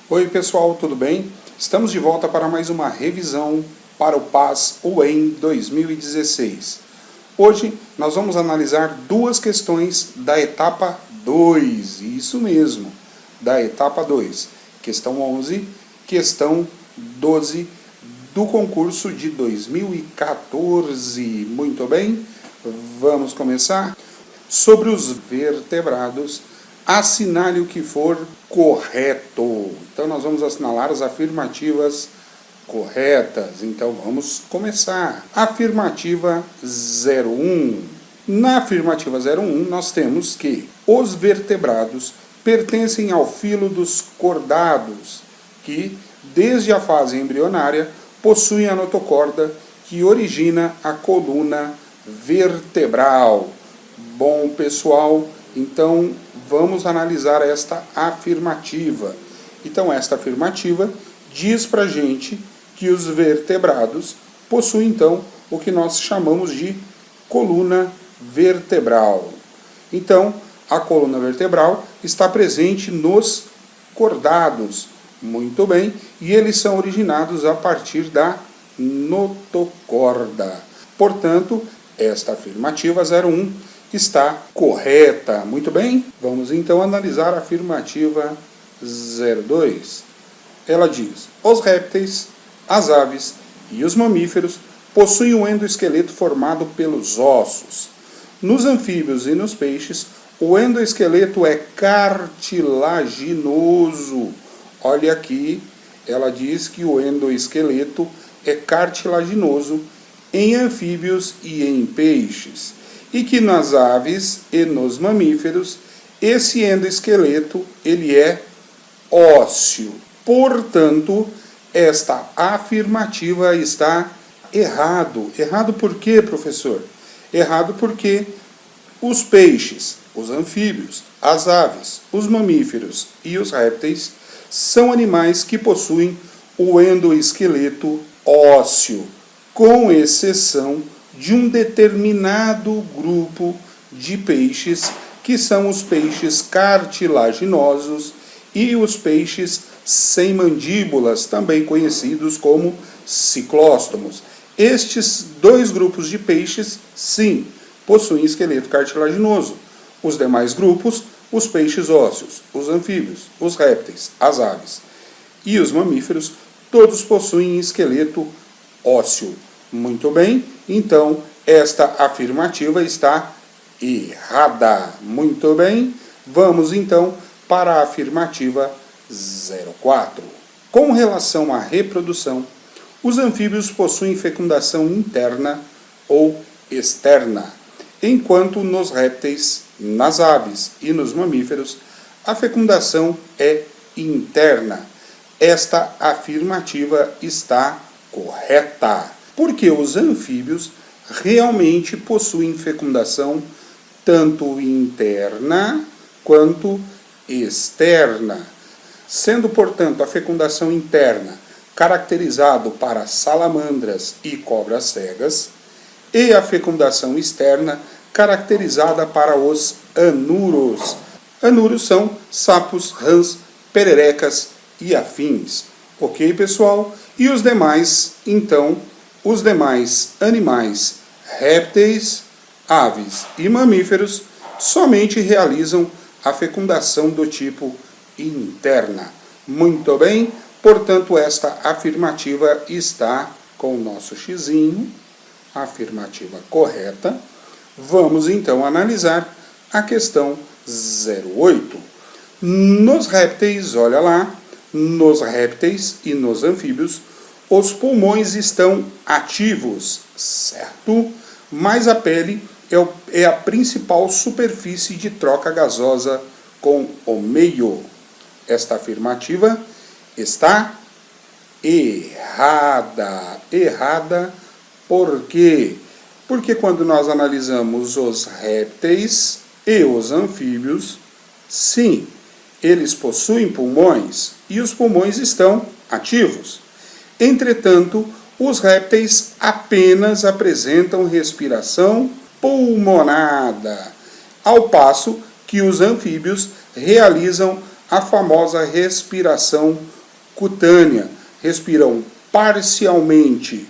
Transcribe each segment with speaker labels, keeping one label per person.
Speaker 1: Oi pessoal, tudo bem? Estamos de volta para mais uma revisão para o PAS UEM 2016. Hoje nós vamos analisar duas questões da etapa 2, isso mesmo, da etapa 2. Questão 11, questão 12 do concurso de 2014. Muito bem, vamos começar? Sobre os vertebrados, assinale o que for correto. Então nós vamos assinalar as afirmativas corretas. Então vamos começar. Afirmativa 01. Na afirmativa 01 nós temos que os vertebrados pertencem ao filo dos cordados, que desde a fase embrionária possuem a notocorda que origina a coluna vertebral. Bom pessoal, então vamos analisar esta afirmativa. Então esta afirmativa diz pra gente que os vertebrados possuem então o que nós chamamos de coluna vertebral. Então a coluna vertebral está presente nos cordados, muito bem, e eles são originados a partir da notocorda. Portanto, esta afirmativa 01 está correta. Muito bem, vamos então analisar a afirmativa 02. Ela diz: os répteis, as aves e os mamíferos possuem um endoesqueleto formado pelos ossos. Nos anfíbios e nos peixes, o endoesqueleto é cartilaginoso. Olha aqui, ela diz que o endoesqueleto é cartilaginoso em anfíbios e em peixes, e que nas aves e nos mamíferos esse endoesqueleto ele é ósseo. Portanto, esta afirmativa está errado. Errado por quê, professor? Errado porque os peixes, os anfíbios, as aves, os mamíferos e os répteis são animais que possuem o endoesqueleto ósseo, com exceção de um determinado grupo de peixes, que são os peixes cartilaginosos e os peixes sem mandíbulas, também conhecidos como ciclóstomos. Estes dois grupos de peixes, sim, possuem esqueleto cartilaginoso. Os demais grupos, os peixes ósseos, os anfíbios, os répteis, as aves e os mamíferos, todos possuem esqueleto ósseo. Muito bem, então esta afirmativa está errada. Muito bem, vamos então para a afirmativa 04. Com relação à reprodução, os anfíbios possuem fecundação interna ou externa, enquanto nos répteis, nas aves e nos mamíferos a fecundação é interna. Esta afirmativa está correta, porque os anfíbios realmente possuem fecundação tanto interna quanto externa, sendo, portanto, a fecundação interna caracterizado para salamandras e cobras cegas, e a fecundação externa caracterizada para os anuros. Anuros são sapos, rãs, pererecas e afins. Ok, pessoal? E os demais, então, os demais animais, répteis, aves e mamíferos, somente realizam a fecundação do tipo interna. Muito bem, portanto, esta afirmativa está com o nosso xizinho, a afirmativa correta. Vamos então analisar a questão 08. Nos répteis, olha lá, nos répteis e nos anfíbios, os pulmões estão ativos, certo? Mas a pele é a principal superfície de troca gasosa com o meio. Esta afirmativa está errada. Errada por quê? Porque quando nós analisamos os répteis e os anfíbios, sim, eles possuem pulmões e os pulmões estão ativos. Entretanto, os répteis apenas apresentam respiração pulmonada, ao passo que os anfíbios realizam a famosa respiração cutânea, respiram parcialmente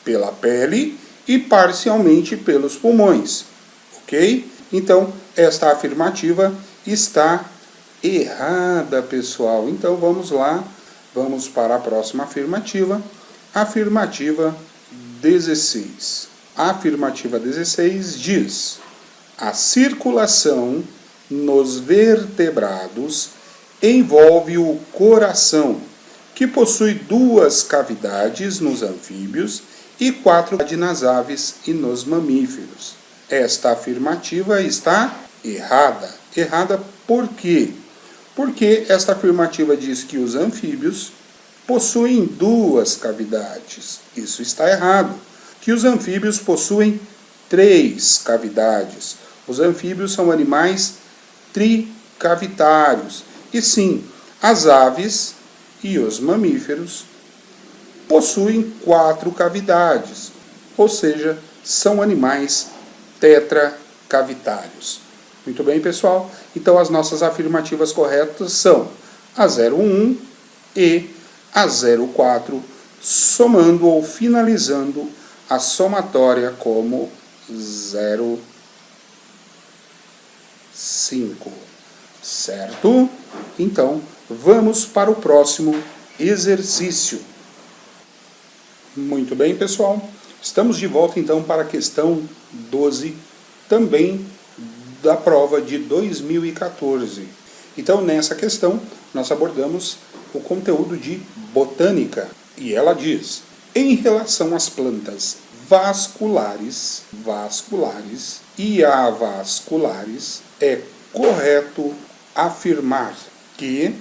Speaker 1: pela pele e parcialmente pelos pulmões, ok? Então, esta afirmativa está errada, pessoal. Então, vamos lá, vamos para a próxima afirmativa. Afirmativa 16. A afirmativa 16 diz: a circulação nos vertebrados envolve o coração, que possui 2 cavidades nos anfíbios e 4 nas aves e nos mamíferos. Esta afirmativa está errada. Errada por quê? Porque esta afirmativa diz que os anfíbios possuem 2 cavidades. Isso está errado. Que os anfíbios possuem 3 cavidades. Os anfíbios são animais tricavitários. E sim, as aves e os mamíferos possuem 4 cavidades, ou seja, são animais tetracavitários. Muito bem, pessoal? Então, as nossas afirmativas corretas são a 01 e a 04, somando ou finalizando a somatória como 05. Certo? Então, vamos para o próximo exercício. Muito bem, pessoal. Estamos de volta, então, para a questão 12, também da prova de 2014. Então, nessa questão, nós abordamos o conteúdo de botânica. E ela diz: em relação às plantas vasculares e avasculares, é correto afirmar que,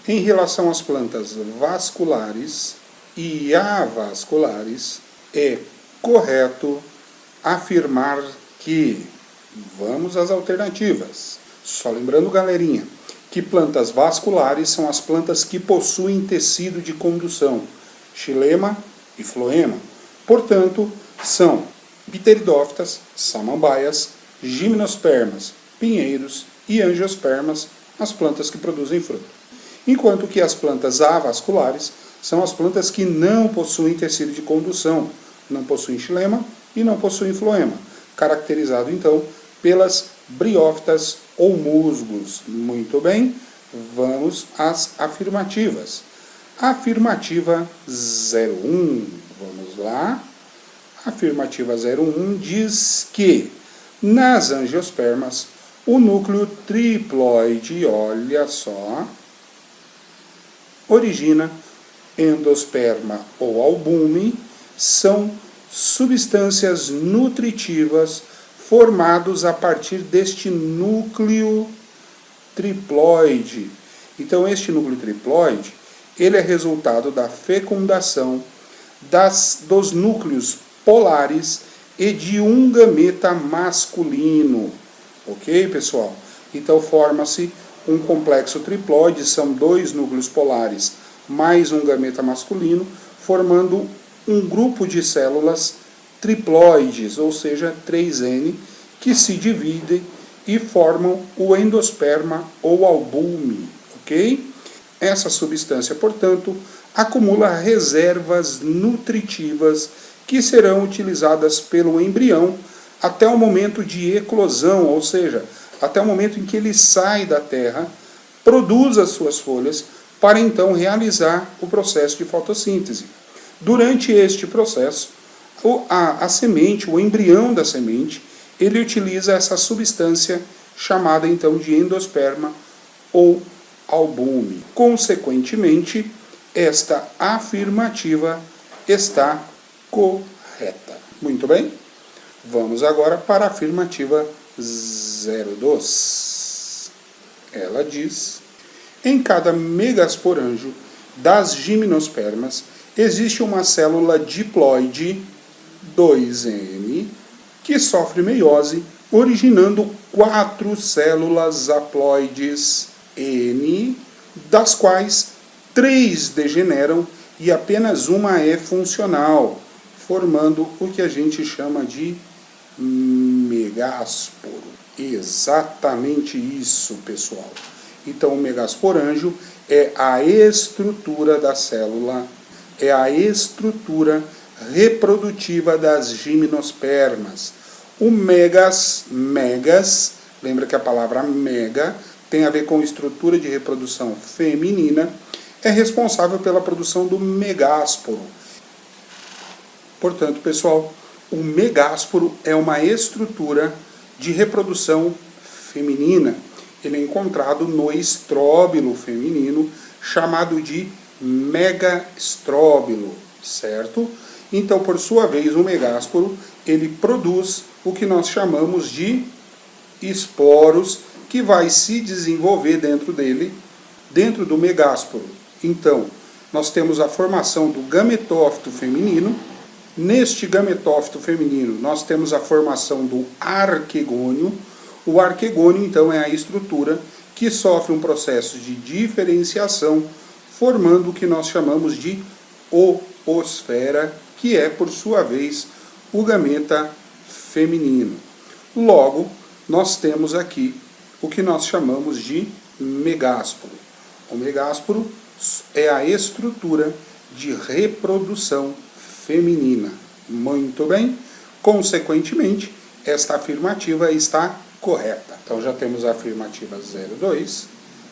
Speaker 1: em relação às plantas vasculares e avasculares, é correto afirmar que, vamos às alternativas. Só lembrando, galerinha, que plantas vasculares são as plantas que possuem tecido de condução, xilema e floema. Portanto, são pteridófitas, samambaias, gimnospermas, pinheiros e angiospermas, as plantas que produzem fruto. Enquanto que as plantas avasculares são as plantas que não possuem tecido de condução, não possuem xilema e não possuem floema, caracterizado então pelas briófitas ou musgos. Muito bem, vamos às afirmativas. Afirmativa 01, vamos lá. Afirmativa 01 diz que nas angiospermas o núcleo triploide, olha só, origina endosperma ou albume, são substâncias nutritivas formados a partir deste núcleo triploide. Então, este núcleo triploide, ele é resultado da fecundação dos núcleos polares e de um gameta masculino. Ok, pessoal? Então, forma-se um complexo triploide, são 2 núcleos polares mais um gameta masculino, formando um grupo de células triploides, ou seja, 3N, que se dividem e formam o endosperma ou albume, ok? Essa substância, portanto, acumula reservas nutritivas que serão utilizadas pelo embrião até o momento de eclosão, ou seja, até o momento em que ele sai da terra, produz as suas folhas, para então realizar o processo de fotossíntese. Durante este processo, a semente, o embrião da semente, ele utiliza essa substância chamada então de endosperma ou albume. Consequentemente, esta afirmativa está correta. Muito bem? Vamos agora para a afirmativa 02. Ela diz: em cada megasporângio das gimnospermas existe uma célula diploide 2N que sofre meiose, originando 4 células haploides N, das quais 3 degeneram e apenas uma é funcional, formando o que a gente chama de megásporo. Exatamente isso, pessoal. Então, o megasporângio é a estrutura da célula, é a estrutura reprodutiva das gimnospermas. O megas, lembra que a palavra mega tem a ver com estrutura de reprodução feminina, é responsável pela produção do megásporo. Portanto, pessoal, o megásporo é uma estrutura de reprodução feminina. Ele é encontrado no estróbilo feminino, chamado de megaestróbilo, certo? Então, por sua vez, o megásporo, ele produz o que nós chamamos de esporos, que vai se desenvolver dentro dele, dentro do megásporo. Então, nós temos a formação do gametófito feminino. Neste gametófito feminino, nós temos a formação do arquegônio. O arquegônio, então, é a estrutura que sofre um processo de diferenciação, formando o que nós chamamos de oosfera, que é, por sua vez, o gameta feminino. Logo, nós temos aqui o que nós chamamos de megásporo. O megásporo é a estrutura de reprodução feminina. Muito bem. Consequentemente, esta afirmativa está correta. Então já temos a afirmativa 02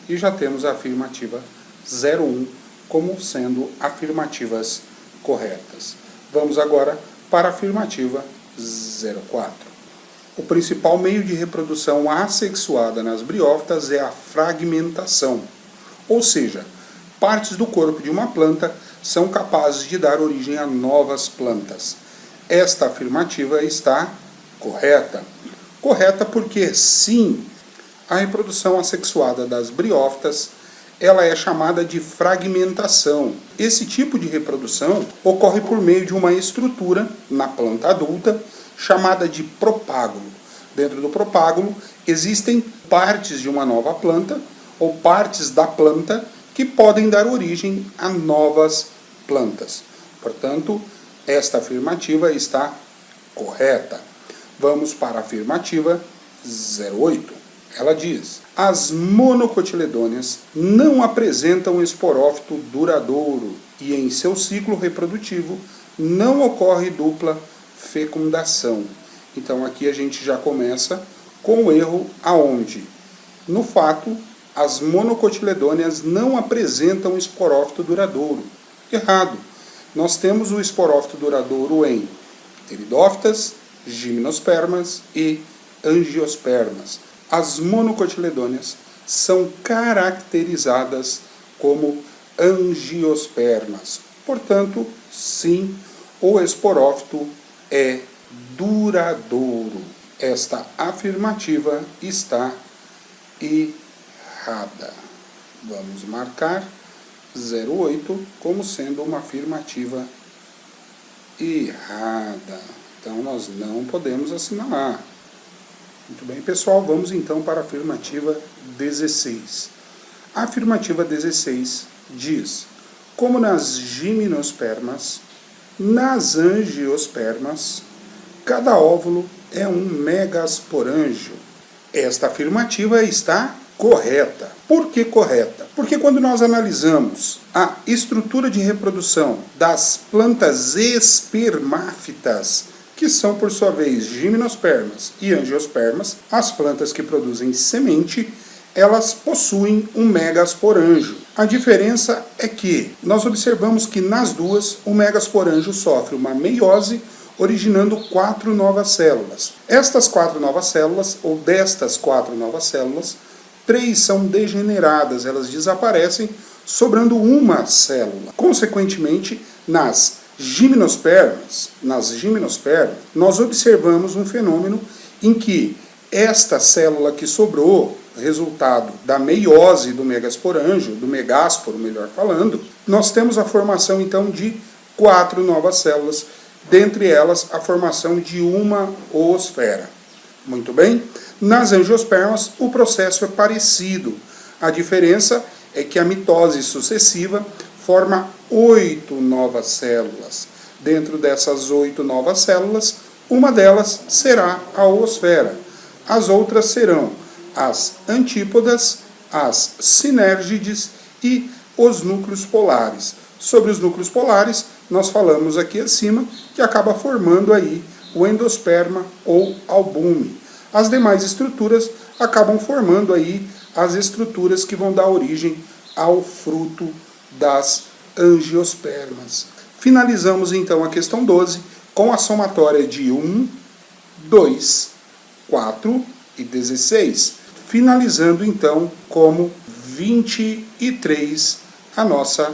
Speaker 1: e já temos a afirmativa 01 como sendo afirmativas corretas. Vamos agora para a afirmativa 04. O principal meio de reprodução assexuada nas briófitas é a fragmentação, ou seja, partes do corpo de uma planta são capazes de dar origem a novas plantas. Esta afirmativa está correta. Correta porque, sim, a reprodução assexuada das briófitas, ela é chamada de fragmentação. Esse tipo de reprodução ocorre por meio de uma estrutura na planta adulta chamada de propágulo. Dentro do propágulo existem partes de uma nova planta ou partes da planta que podem dar origem a novas plantas. Portanto, esta afirmativa está correta. Vamos para a afirmativa 08. Ela diz: as monocotiledôneas não apresentam esporófito duradouro e em seu ciclo reprodutivo não ocorre dupla fecundação. Então aqui a gente já começa com o erro aonde? No fato, as monocotiledôneas não apresentam esporófito duradouro. Errado. Nós temos o esporófito duradouro em pteridófitas, gimnospermas e angiospermas. As monocotiledôneas são caracterizadas como angiospermas. Portanto, sim, o esporófito é duradouro. Esta afirmativa está errada. Vamos marcar 08 como sendo uma afirmativa errada. Então, nós não podemos assinalar. Muito bem, pessoal, vamos então para a afirmativa 16. A afirmativa 16 diz: como nas gimnospermas, nas angiospermas, cada óvulo é um megasporângio. Esta afirmativa está correta. Por que correta? Porque quando nós analisamos a estrutura de reprodução das plantas espermáfitas, que são, por sua vez, gimnospermas e angiospermas, as plantas que produzem semente, elas possuem um megasporângio. A diferença é que nós observamos que nas duas o megasporângio sofre uma meiose, originando 4 novas células. Estas 4 novas células, ou destas 4 novas células, 3 são degeneradas, elas desaparecem, sobrando uma célula. Consequentemente, nas gimnospermas, nós observamos um fenômeno em que esta célula que sobrou, resultado da meiose do megasporângio, do megásporo, melhor falando, nós temos a formação então de 4 novas células, dentre elas a formação de uma oosfera. Muito bem? Nas angiospermas o processo é parecido. A diferença é que a mitose sucessiva forma 8 novas células. Dentro dessas 8 novas células, uma delas será a oosfera. As outras serão as antípodas, as sinérgides e os núcleos polares. Sobre os núcleos polares, nós falamos aqui acima que acaba formando aí o endosperma ou albume. As demais estruturas acabam formando aí as estruturas que vão dar origem ao fruto das angiospermas. Finalizamos então a questão 12 com a somatória de 1, 2, 4 e 16, finalizando então como 23 a nossa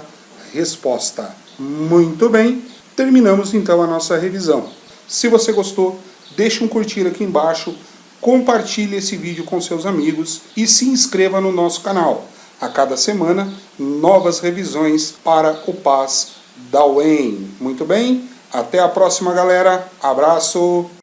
Speaker 1: resposta. Muito bem, terminamos então a nossa revisão. Se você gostou, deixe um curtir aqui embaixo, compartilhe esse vídeo com seus amigos e se inscreva no nosso canal. A cada semana, novas revisões para o PAS da UEM. Muito bem, até a próxima, galera. Abraço!